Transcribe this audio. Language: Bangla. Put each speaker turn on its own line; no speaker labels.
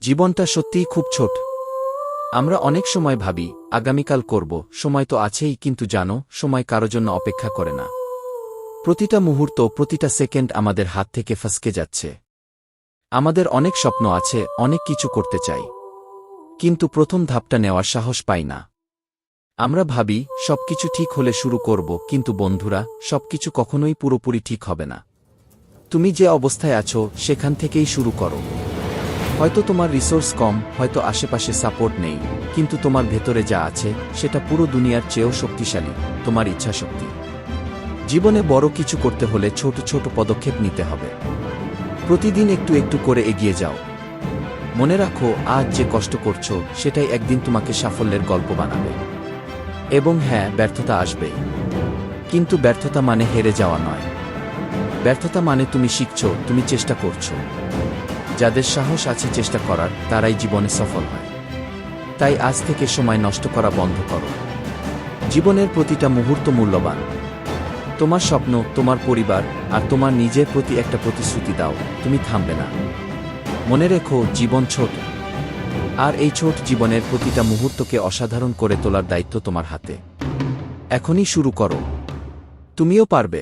জীবনটা সত্যিই খুব ছোট। আমরা অনেক সময় ভাবি আগামীকাল করব, সময় তো আছেই, কিন্তু জানো সময় কারো জন্য অপেক্ষা করে না। প্রতিটা মুহূর্ত, প্রতিটা সেকেন্ড আমাদের হাত থেকে ফসকে যাচ্ছে। আমাদের অনেক স্বপ্ন আছে, অনেক কিছু করতে চাই, কিন্তু প্রথম ধাপটা নেওয়ার সাহস পাই না। আমরা ভাবি সবকিছু ঠিক হলে শুরু করব, কিন্তু বন্ধুরা, সবকিছু কখনোই পুরোপুরি ঠিক হবে না। তুমি যে অবস্থায় আছো সেখান থেকেই শুরু করো। হয়তো তোমার রিসোর্স কম, হয়তো আশেপাশে সাপোর্ট নেই, কিন্তু তোমার ভেতরে যা আছে সেটা পুরো দুনিয়ার চেয়েও শক্তিশালী, তোমার ইচ্ছাশক্তি। জীবনে বড় কিছু করতে হলে ছোট ছোট পদক্ষেপ নিতে হবে। প্রতিদিন একটু একটু করে এগিয়ে যাও। মনে রাখো, আজ যে কষ্ট করছো সেটাই একদিন তোমাকে সাফল্যের গল্প বানাবে। এবং হ্যাঁ, ব্যর্থতা আসবে, কিন্তু ব্যর্থতা মানে হেরে যাওয়া নয়। ব্যর্থতা মানে তুমি শিখছো, তুমি চেষ্টা করছো। যাদের সাহস আছে চেষ্টা করার, তারাই জীবনে সফল হয়। তাই আজ থেকে সময় নষ্ট করা বন্ধ করো। জীবনের প্রতিটা মুহূর্ত মূল্যবান। তোমার স্বপ্ন, তোমার পরিবার আর তোমার নিজের প্রতি একটা প্রতিশ্রুতি দাও, তুমি থামবে না। মনে রেখো, জীবন ছোট, আর এই ছোট জীবনের প্রতিটা মুহূর্তকে অসাধারণ করে তোলার দায়িত্ব তোমার হাতে। এখনই শুরু করো, তুমিও পারবে।